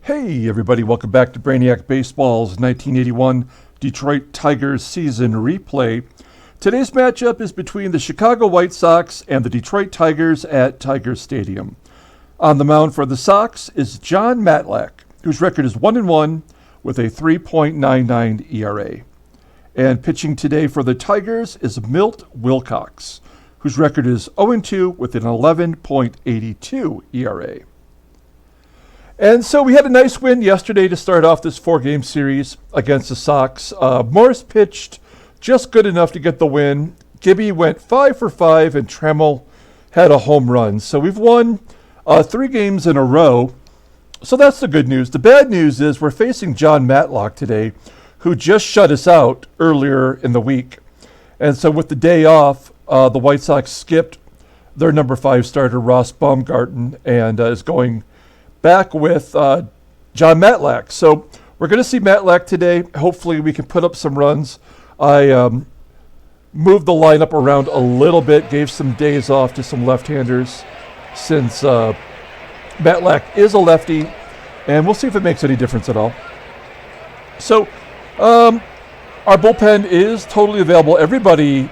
Hey everybody, welcome back to Brainiac Baseball's 1981 Detroit Tigers season replay. Today's matchup is between the Chicago White Sox and the Detroit Tigers at Tiger Stadium. On the mound for the Sox is Jon Matlack, whose record is 1-1 with a 3.99 ERA. And pitching today for the Tigers is Milt Wilcox, whose record is 0-2 with an 11.82 ERA. And so we had a nice win yesterday to start off this four-game series against the Sox. Morris pitched just good enough to get the win. Gibby went 5 for 5, and Trammell had a home run. So we've won 3 games in a row. So that's the good news. The bad news is we're facing Jon Matlack today, who just shut us out earlier in the week. And so with the day off, the White Sox skipped their number 5 starter, Ross Baumgarten, and is going back with Jon Matlack. So we're going to see Matlack today. Hopefully we can put up some runs. I moved the lineup around a little bit, gave some days off to some left-handers since Matlack is a lefty, and we'll see if it makes any difference at all. So our bullpen is totally available. Everybody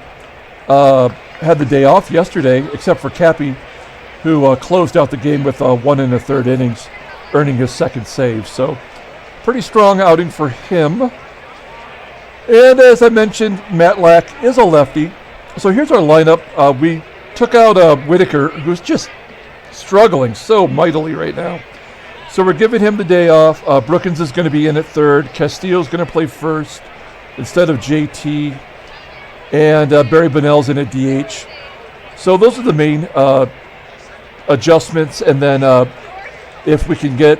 had the day off yesterday except for Cappy, who closed out the game with 1 1/3 innings, earning his second save. So pretty strong outing for him. And as I mentioned, Matlack is a lefty. So here's our lineup. We took out Whitaker, who's just struggling so mightily right now. So we're giving him the day off. Brookins is going to be in at third. Castillo's going to play first instead of JT. And Barry Bonnell's in at DH. So those are the main adjustments, and then if we can get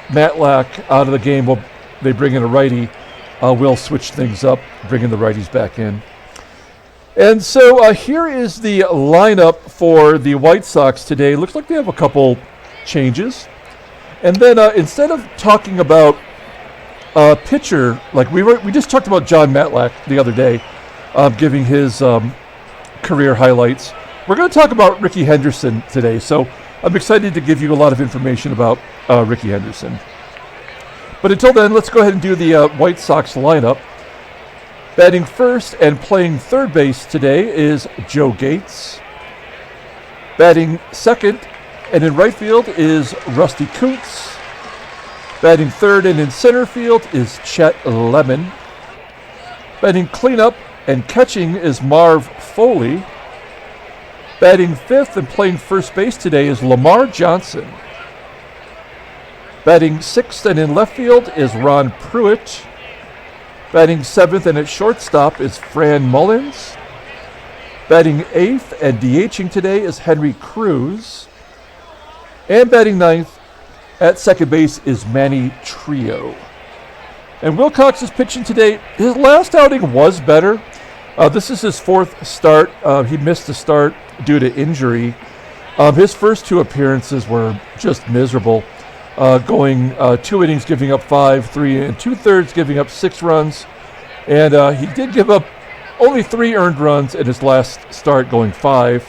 Matlack out of the game, they bring in a righty. We'll switch things up, bringing the righties back in. And so here is the lineup for the White Sox today. Looks like they have a couple changes. And then instead of talking about pitcher, like we just talked about Jon Matlack the other day, giving his career highlights. We're going to talk about Rickey Henderson today, so I'm excited to give you a lot of information about Rickey Henderson. But until then, let's go ahead and do the White Sox lineup. Batting first and playing third base today is Joe Gates. Batting second and in right field is Rusty Kuntz. Batting third and in center field is Chet Lemon. Batting cleanup and catching is Marv Foley. Batting fifth and playing first base today is Lamar Johnson. Batting sixth and in left field is Ron Pruitt. Batting seventh and at shortstop is Fran Mullins. Batting eighth and DHing today is Henry Cruz. And batting ninth at second base is Manny Trio. And Wilcox is pitching today. His last outing was better. This is his fourth start. He missed the start due to injury. His first 2 appearances were just miserable, going 2 innings, giving up 5, 3 2/3, giving up 6 runs. And he did give up only 3 earned runs in his last start, going 5.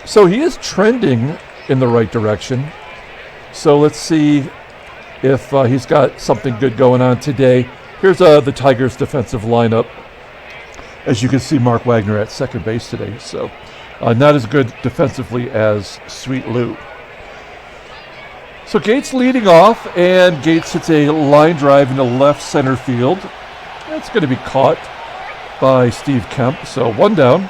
So he is trending in the right direction. So let's see if he's got something good going on today. Here's the Tigers' defensive lineup. As you can see, Mark Wagner at second base today, so not as good defensively as Sweet Lou. So Gates leading off, and Gates hits a line drive into left center field. That's going to be caught by Steve Kemp, so 1 down.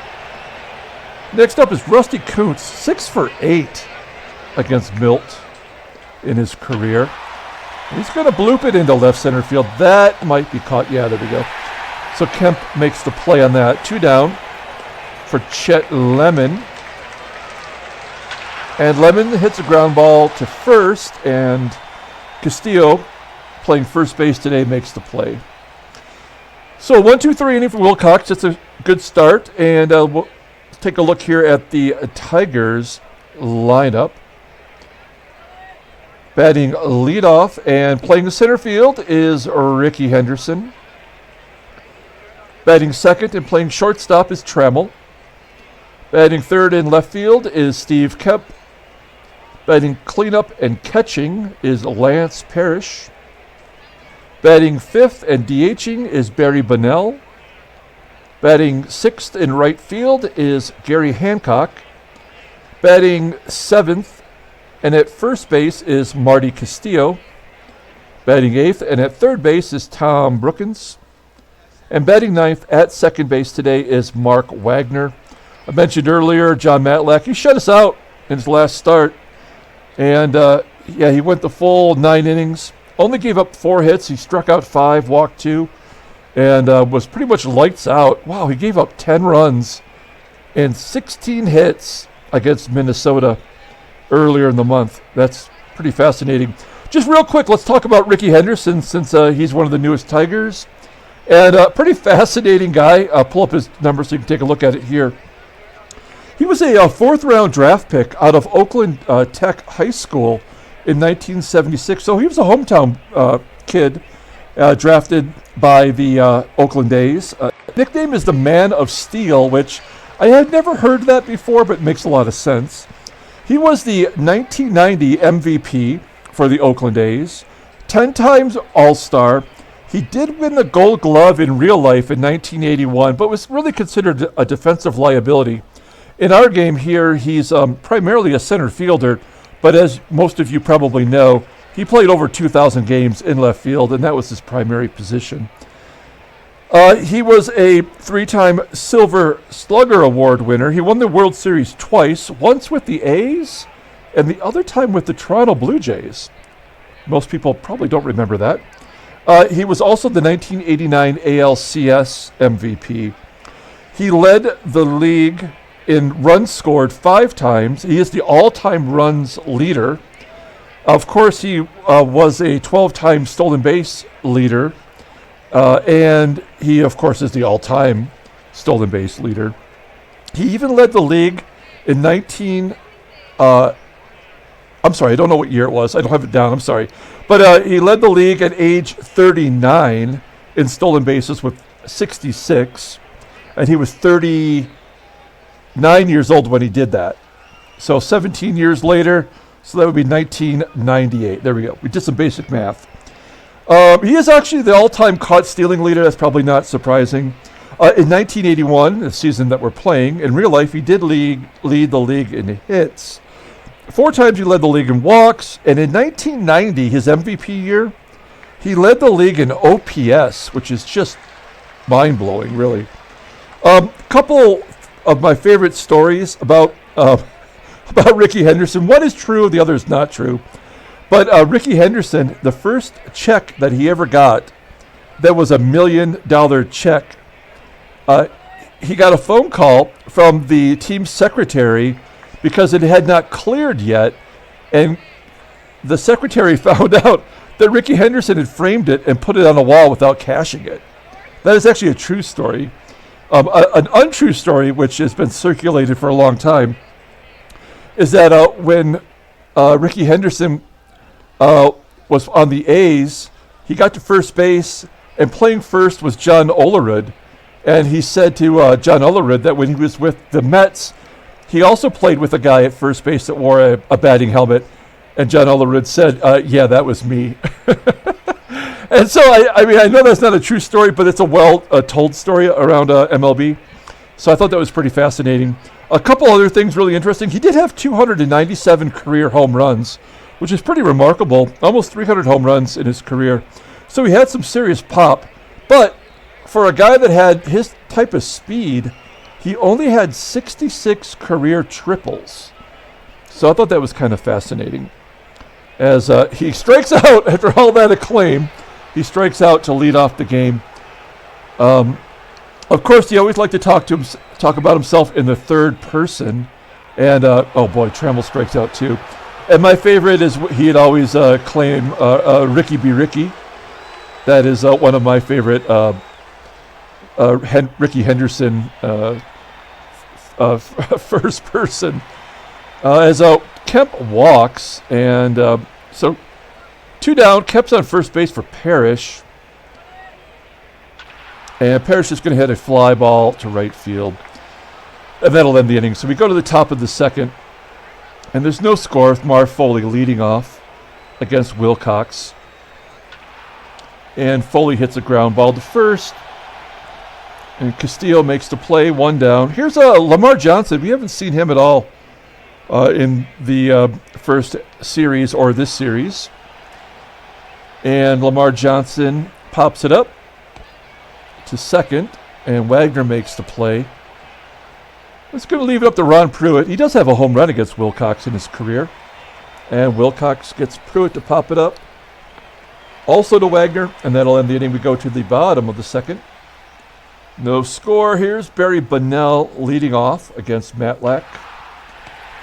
Next up is Rusty Kuntz, 6 for 8 against Milt in his career. He's going to bloop it into left center field. That might be caught. Yeah, there we go. So Kemp makes the play on that. 2 down for Chet Lemon. And Lemon hits a ground ball to first, and Castillo, playing first base today, makes the play. So 1-2-3 inning for Wilcox. That's a good start. And we'll take a look here at the Tigers lineup. Batting leadoff and playing the center field is Rickey Henderson. Batting second and playing shortstop is Trammell. Batting third in left field is Steve Kemp. Batting cleanup and catching is Lance Parrish. Batting fifth and DHing is Barry Bonnell. Batting sixth in right field is Gary Hancock. Batting seventh and at first base is Marty Castillo. Batting eighth and at third base is Tom Brookins. And batting ninth at second base today is Mark Wagner. I mentioned earlier Jon Matlack. He shut us out in his last start. And, he went the full 9 innings. Only gave up 4 hits. He struck out 5, walked 2, and was pretty much lights out. Wow, he gave up 10 runs and 16 hits against Minnesota earlier in the month. That's pretty fascinating. Just real quick, let's talk about Rickey Henderson since he's one of the newest Tigers. And a pretty fascinating guy. I'll pull up his number so you can take a look at it here. He was a 4th-round draft pick out of Oakland Tech High School in 1976. So he was a hometown kid drafted by the Oakland A's. Nickname is the Man of Steel, which I had never heard that before, but makes a lot of sense. He was the 1990 MVP for the Oakland A's, 10 times All-Star. He did win the Gold Glove in real life in 1981, but was really considered a defensive liability. In our game here, he's primarily a center fielder, but as most of you probably know, he played over 2,000 games in left field, and that was his primary position. He was a 3-time Silver Slugger Award winner. He won the World Series twice, once with the A's, and the other time with the Toronto Blue Jays. Most people probably don't remember that. He was also the 1989 ALCS MVP. He led the league in runs scored 5 times. He is the all-time runs leader. Of course, he was a 12-time stolen base leader. And he, of course, is the all-time stolen base leader. He even led the league in I don't know what year it was. I don't have it down. I'm sorry. But he led the league at age 39 in stolen bases with 66. And he was 39 years old when he did that. So 17 years later, so that would be 1998. There we go. We did some basic math. He is actually the all-time caught stealing leader. That's probably not surprising. In 1981, the season that we're playing, in real life, he did lead the league in hits. 4 times he led the league in walks. And in 1990, his MVP year, he led the league in OPS, which is just mind-blowing, really. Couple of my favorite stories about Rickey Henderson. One is true, the other is not true. But Rickey Henderson, the first check that he ever got, that was $1 million check. He got a phone call from the team secretary because it had not cleared yet, and the secretary found out that Rickey Henderson had framed it and put it on a wall without cashing it. That is actually a true story. An untrue story, which has been circulated for a long time, is that when Rickey Henderson was on the A's, he got to first base, and playing first was John Olerud. And he said to John Olerud that when he was with the Mets, he also played with a guy at first base that wore a batting helmet. And John Olerud said, yeah, that was me. And so, I know that's not a true story, but it's a well-told story around MLB. So I thought that was pretty fascinating. A couple other things really interesting. He did have 297 career home runs, which is pretty remarkable. Almost 300 home runs in his career. So he had some serious pop. But for a guy that had his type of speed, he only had 66 career triples. So I thought that was kind of fascinating. As he strikes out after all that acclaim, he strikes out to lead off the game. Of course, he always liked to talk about himself in the third person. And, oh boy, Trammell strikes out too. And my favorite is he'd always claim Rickey be Rickey. That is one of my favorite Rickey Henderson first person. As Kemp walks, and so 2 down, Kemp's on first base for Parrish. And Parrish is going to hit a fly ball to right field. And that'll end the inning. So we go to the top of the second. And there's no score with Marv Foley leading off against Wilcox. And Foley hits a ground ball to first. And Castillo makes the play, 1 down. Here's Lamar Johnson. We haven't seen him at all in the first series or this series. And Lamar Johnson pops it up to second. And Wagner makes the play. It's going to leave it up to Ron Pruitt. He does have a home run against Wilcox in his career. And Wilcox gets Pruitt to pop it up. Also to Wagner. And that'll end the inning. We go to the bottom of the second. No score. Here's Barry Bunnell leading off against Matlack.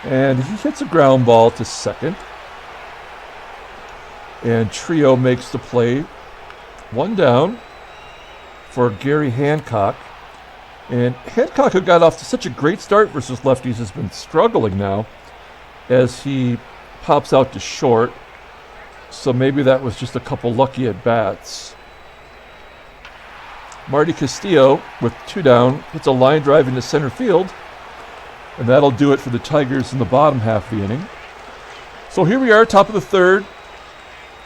And he hits a ground ball to second. And Trio makes the play. 1 down for Gary Hancock. And Hancock, who got off to such a great start versus lefties, has been struggling now as he pops out to short. So maybe that was just a couple lucky at-bats. Marty Castillo, with 2 down, hits a line drive into center field. And that'll do it for the Tigers in the bottom half of the inning. So here we are, top of the third.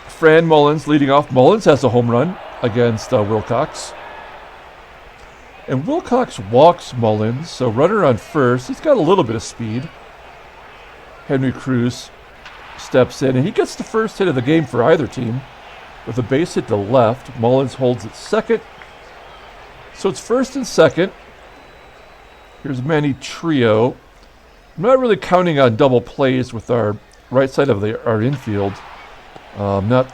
Fran Mullins leading off. Mullins has a home run against Wilcox. And Wilcox walks Mullins, so runner on first. He's got a little bit of speed. Henry Cruz steps in, and he gets the first hit of the game for either team with a base hit to left. Mullins holds at second. So it's first and second. Here's Manny Trio. I'm not really counting on double plays with our right side of our infield. Not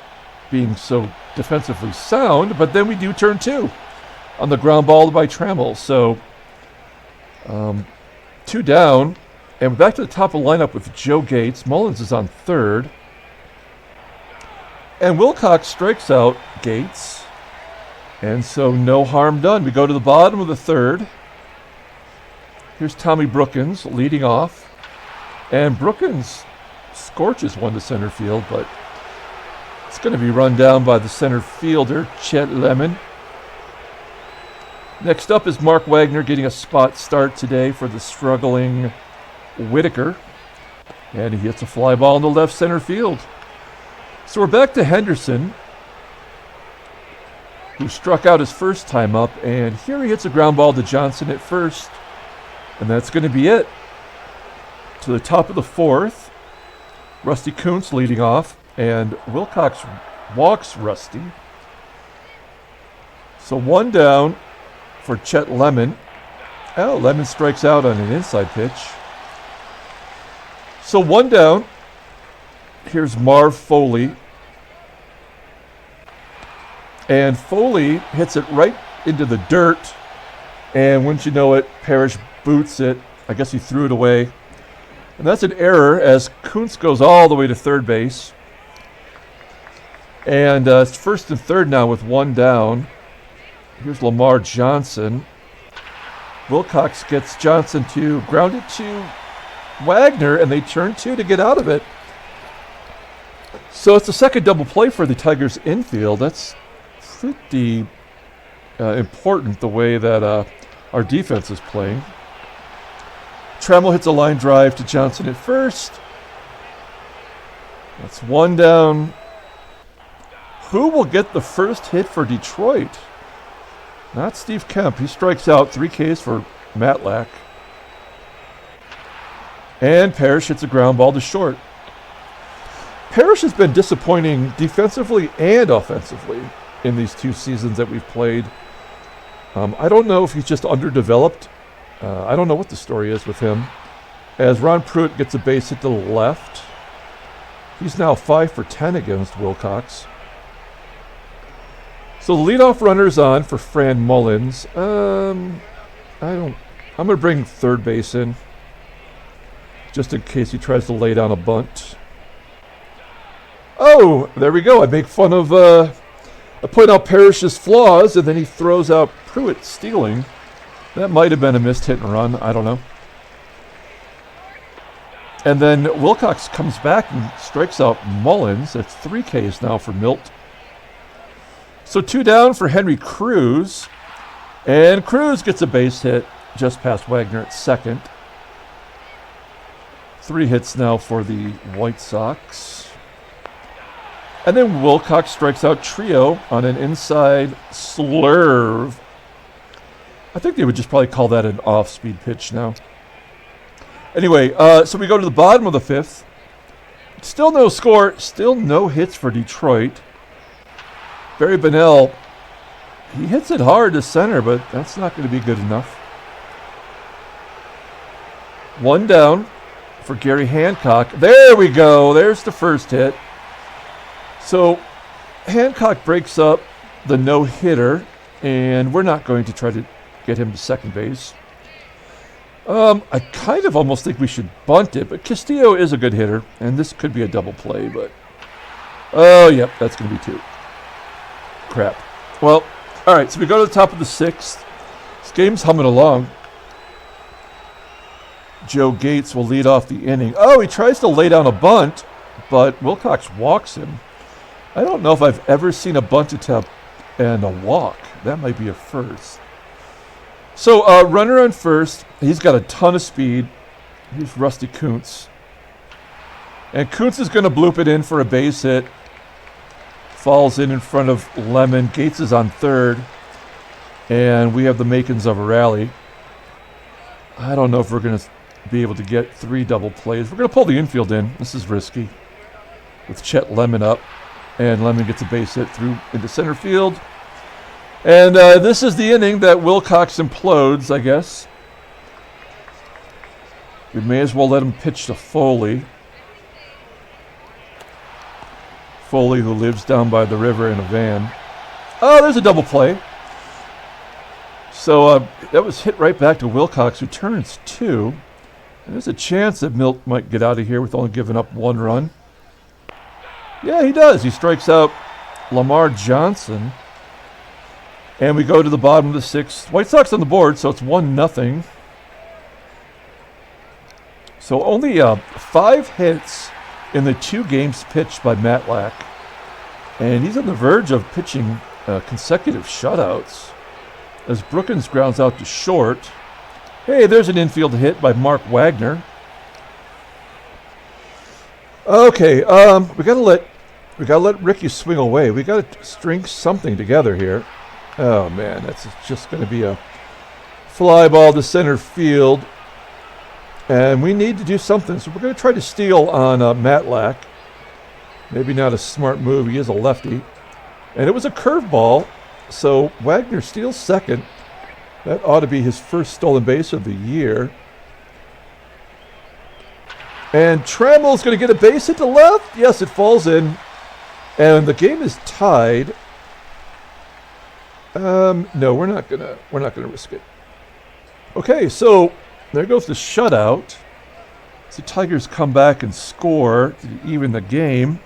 being so defensively sound, but then we do turn 2. On the ground ball by Trammell. So 2 down. And back to the top of the lineup with Joe Gates. Mullins is on third. And Wilcox strikes out Gates. And so no harm done. We go to the bottom of the third. Here's Tommy Brookins leading off. And Brookins scorches one to center field, but it's going to be run down by the center fielder, Chet Lemon. Next up is Mark Wagner getting a spot start today for the struggling Whitaker. And he hits a fly ball in the left center field. So we're back to Henderson, who struck out his first time up. And here he hits a ground ball to Johnson at first. And that's going to be it. To the top of the fourth, Rusty Kuntz leading off. And Wilcox walks Rusty. So 1 down for Chet Lemon. Oh, Lemon strikes out on an inside pitch. So 1 down. Here's Marv Foley. And Foley hits it right into the dirt. And wouldn't you know it, Parrish boots it. I guess he threw it away. And that's an error as Kuntz goes all the way to third base. And it's first and third now with 1 down. Here's Lamar Johnson. Wilcox gets Johnson to ground it to Wagner, and they turn 2 to get out of it. So it's the second double play for the Tigers infield. That's pretty important the way that our defense is playing. Trammell hits a line drive to Johnson at first. That's 1 down. Who will get the first hit for Detroit? Not Steve Kemp. He strikes out 3 Ks for Matlack. And Parrish hits a ground ball to short. Parrish has been disappointing defensively and offensively in these 2 seasons that we've played. I don't know if he's just underdeveloped. I don't know what the story is with him. As Ron Pruitt gets a base hit to the left. He's now 5 for 10 against Wilcox. So the leadoff runner's on for Fran Mullins. I'm going to bring third base in, just in case he tries to lay down a bunt. Oh, there we go. I make fun of, I point out Parrish's flaws, and then he throws out Pruitt stealing. That might have been a missed hit and run. I don't know. And then Wilcox comes back and strikes out Mullins. That's 3 Ks now for Milt. So 2 down for Henry Cruz. And Cruz gets a base hit just past Wagner at second. 3 hits now for the White Sox. And then Wilcox strikes out Trio on an inside slurve. I think they would just probably call that an off-speed pitch now. Anyway, so we go to the bottom of the 5th. Still no score. Still no hits for Detroit. Barry Bonnell, he hits it hard to center, but that's not going to be good enough. 1 down for Gary Hancock. There we go. There's the first hit. So Hancock breaks up the no-hitter, and we're not going to try to get him to second base. I kind of almost think we should bunt it, but Castillo is a good hitter, and this could be a double play, but... Oh, yep, that's going to be 2. Crap. Well, all right, so we go to the top of the 6th. This game's humming along. Joe Gates will lead off the inning. Oh, he tries to lay down a bunt, but Wilcox walks him. I don't know if I've ever seen a bunt attempt and a walk. That might be a first. So, runner on first. He's got a ton of speed. Here's Rusty Kuntz. And Kuntz is going to bloop it in for a base hit. Falls in front of Lemon. Gates is on third. And we have the makings of a rally. I don't know if we're going to be able to get 3 double plays. We're going to pull the infield in. This is risky. With Chet Lemon up. And Lemon gets a base hit through into center field. And this is the inning that Wilcox implodes, I guess. We may as well let him pitch to Foley. Foley, who lives down by the river in a van. Oh, there's a double play. So that was hit right back to Wilcox, who turns 2. And there's a chance that Milt might get out of here with only giving up 1 run. Yeah, he does. He strikes out Lamar Johnson. And we go to the bottom of the 6th. White Sox on the board, so it's 1-0. So only 5 hits in the 2 games pitched by Matlack. And he's on the verge of pitching consecutive shutouts. As Brookins grounds out to short. Hey, there's an infield hit by Mark Wagner. Okay, we gotta let Rickey swing away. We gotta string something together here. Oh man, that's just gonna be a fly ball to center field. And we need to do something. So we're gonna try to steal on Matlack. Maybe not a smart move. He is a lefty. And it was a curveball. So Wagner steals second. That ought to be his first stolen base of the year. And Trammell's going to get a base hit to left. Yes, it falls in. And the game is tied. No, we're not gonna risk it. Okay, so there goes the shutout. So Tigers come back and score to even the game.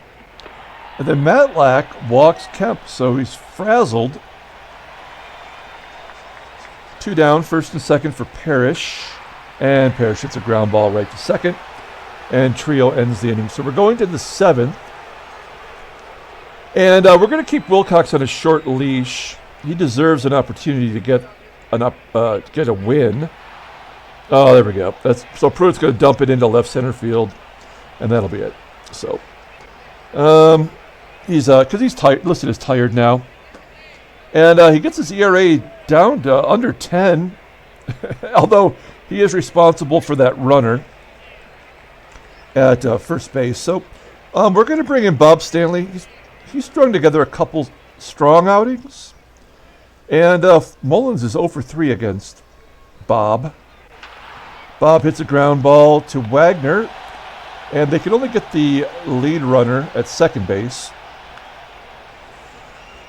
And then Matlack walks Kemp, so he's frazzled. 2 down, first and second for Parrish. And Parrish hits a ground ball right to second. And Trio ends the inning. So we're going to the 7th. And we're going to keep Wilcox on a short leash. He deserves an opportunity to get a win. Oh, there we go. So Pruitt's going to dump it into left center field. And that'll be it. So, because he's tired, listed as tired now. And he gets his ERA down to under 10, although he is responsible for that runner at first base. So we're going to bring in Bob Stanley. He's strung together a couple strong outings. And Mullins is 0 for 3 against Bob. Bob hits a ground ball to Wagner, and they can only get the lead runner at second base.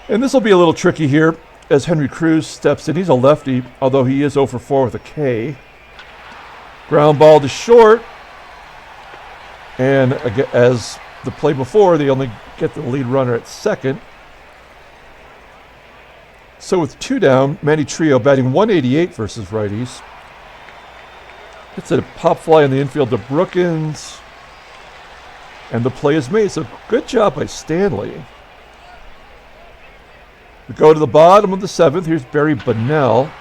And this will be a little tricky here as Henry Cruz steps in. He's a lefty, although he is 0 for 4 with a K. Ground ball to short. And as the play before, they only get the lead runner at second. So with 2 down, Manny Trio batting 188 versus righties. Hits a pop fly in the infield to Brookins. And the play is made. So good job by Stanley. We go to the bottom of the 7th. Here's Barry Bonnell.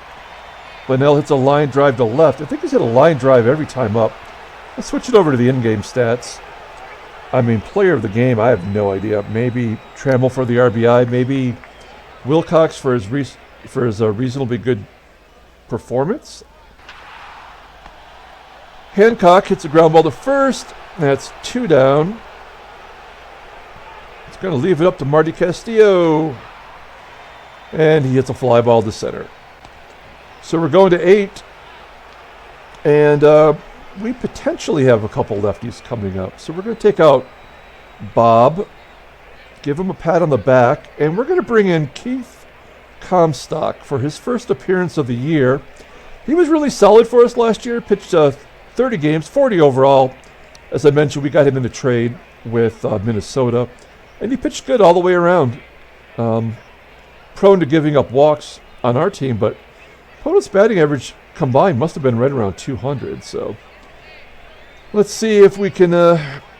Bonnell hits a line drive to left. I think he's hit a line drive every time up. Let's switch it over to the in-game stats. I mean, player of the game, I have no idea. Maybe Trammell for the RBI. Maybe Wilcox for his reasonably good performance. Hancock hits a ground ball to first. That's 2 down. It's going to leave it up to Marty Castillo. And he hits a fly ball to center. So we're going to 8. And we potentially have a couple lefties coming up. So we're going to take out Bob, give him a pat on the back, and we're going to bring in Keith Comstock for his first appearance of the year. He was really solid for us last year, pitched 30 games, 40 overall. As I mentioned, we got him in the trade with Minnesota, and he pitched good all the way around. Prone to giving up walks on our team, but opponent's batting average combined must have been right around 200, so let's see if we can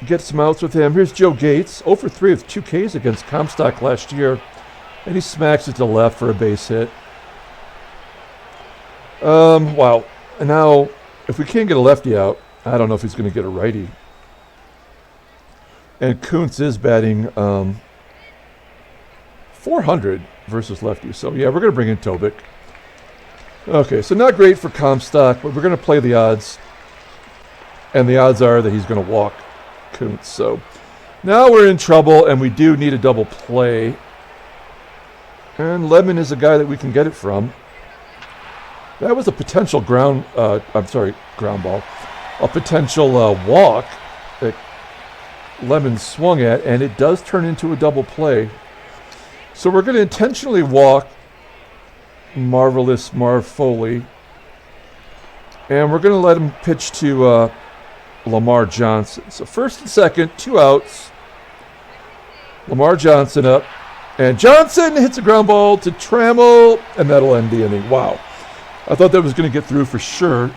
get some outs with him. Here's Joe Gates, 0 for 3 with 2 Ks against Comstock last year, and he smacks it to left for a base hit. Wow. And now, if we can't get a lefty out, I don't know if he's going to get a righty. And Kuntz is batting 400 versus lefty. So, yeah, we're going to bring in Tobic. Okay, so not great for Comstock, but we're going to play the odds. And the odds are that he's going to walk Kuntz. So now we're in trouble, and we do need a double play. And Lemon is a guy that we can get it from. That was a potential ground ball. A potential walk that Lemon swung at, and it does turn into a double play. So we're going to intentionally walk Marvelous Marv Foley. And we're going to let him pitch to Lamar Johnson. So first and second, 2 outs. Lamar Johnson up. And Johnson hits a ground ball to Trammell, and that'll end the inning. Wow. I thought that was going to get through for sure.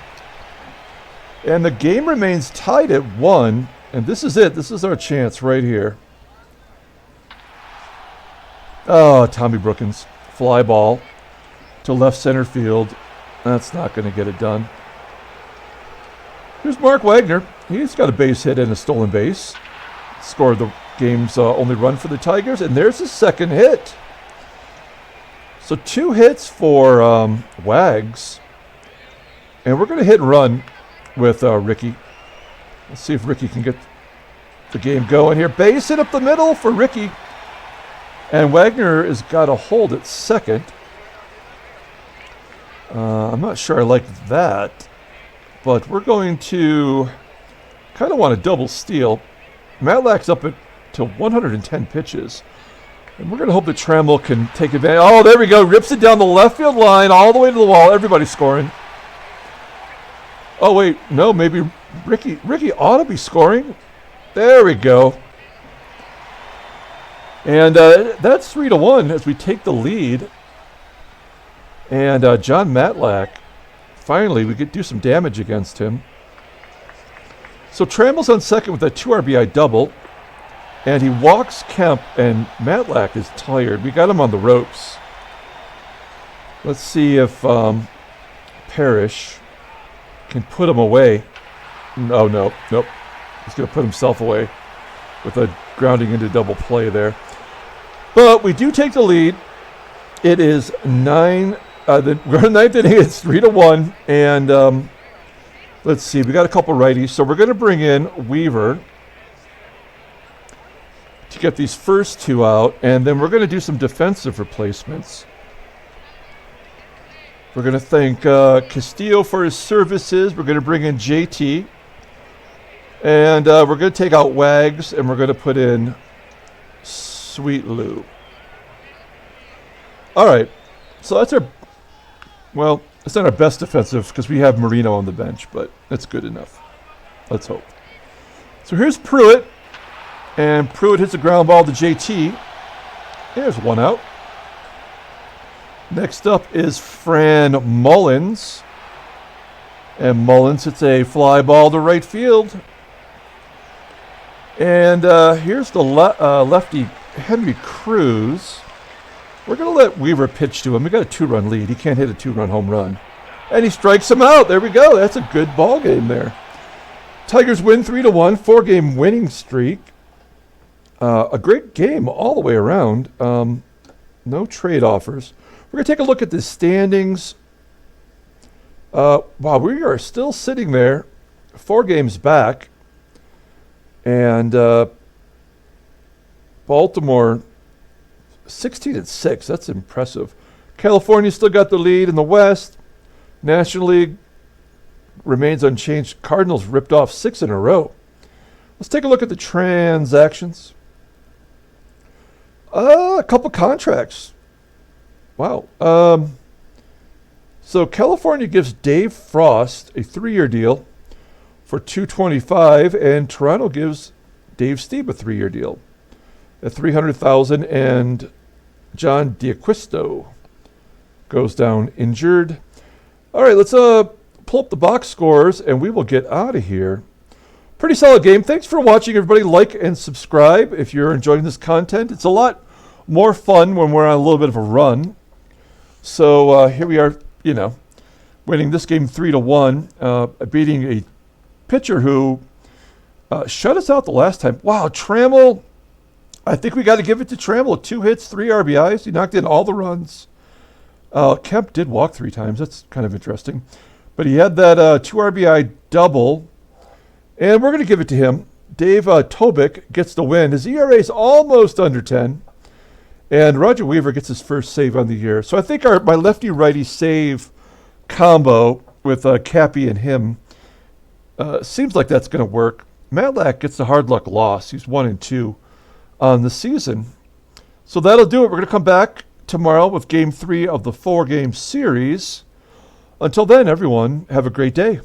And the game remains tied at 1. And this is it. This is our chance right here. Oh, Tommy Brookins. Fly ball to left center field. That's not going to get it done. Here's Mark Wagner. He's got a base hit and a stolen base. Scored the game's only run for the Tigers. And there's his second hit. So 2 hits for Wags. And we're going to hit and run with Rickey. Let's see if Rickey can get the game going here. Base hit up the middle for Rickey. And Wagner has got a hold at second. I'm not sure I like that. But we're going to kind of want a double steal. Matlack's up to 110 pitches. And we're going to hope that Trammell can take advantage. Oh, there we go. Rips it down the left field line all the way to the wall. Everybody's scoring. Oh, wait. No, maybe Rickey ought to be scoring. There we go. And that's 3-1 as we take the lead. And Jon Matlack, finally, we could do some damage against him. So Trammell's on second with a 2 RBI double. And he walks Kemp, and Matlack is tired. We got him on the ropes. Let's see if Parrish can put him away. Oh, nope. He's going to put himself away with a grounding into double play there. But we do take the lead. It is 9. We're in 9th inning. It's 3-1. And let's see. We got a couple righties. So we're going to bring in Weaver to get these first 2 out. And then we're going to do some defensive replacements. We're going to thank Castillo for his services. We're going to bring in JT. And we're going to take out Wags, and we're going to put in Sweet Lou. All right. So that's our, well, it's not our best defensive because we have Marino on the bench, but that's good enough. Let's hope. So here's Pruitt. And Pruitt hits a ground ball to JT. There's 1 out. Next up is Fran Mullins. And Mullins hits a fly ball to right field. And here's the lefty Henry Cruz. We're going to let Weaver pitch to him. We got a 2-run lead. He can't hit a 2-run home run. And he strikes him out. There we go. That's a good ball game there. Tigers win 3-1, 4-game winning streak. A great game all the way around. No trade offers. We're going to take a look at the standings. Wow, we are still sitting there 4 games back. And Baltimore 16-6. That's impressive. California still got the lead in the West. National League remains unchanged. Cardinals ripped off 6 in a row. Let's take a look at the transactions. A couple contracts. Wow. So California gives Dave Frost a 3-year deal for $225, and Toronto gives Dave Stieb a 3-year deal at $300,000, and John D'Acquisto goes down injured. All right, let's pull up the box scores, and we will get out of here. Pretty solid game. Thanks for watching, everybody. Like and subscribe if you're enjoying this content. It's a lot more fun when we're on a little bit of a run. So here we are, winning this game 3-1, beating a pitcher who shut us out the last time. Wow, Trammell. I think we got to give it to Trammell. 2 hits, 3 RBIs. He knocked in all the runs. Kemp did walk 3 times. That's kind of interesting. But he had that 2 RBI double. And we're going to give it to him. Dave Tobick gets the win. His ERA is almost under 10. And Roger Weaver gets his first save on the year. So I think my lefty-righty save combo with Cappy and him seems like that's going to work. Matlack gets the hard luck loss. He's 1-2 on the season. So that'll do it. We're going to come back tomorrow with Game 3 of the 4-game series. Until then, everyone, have a great day.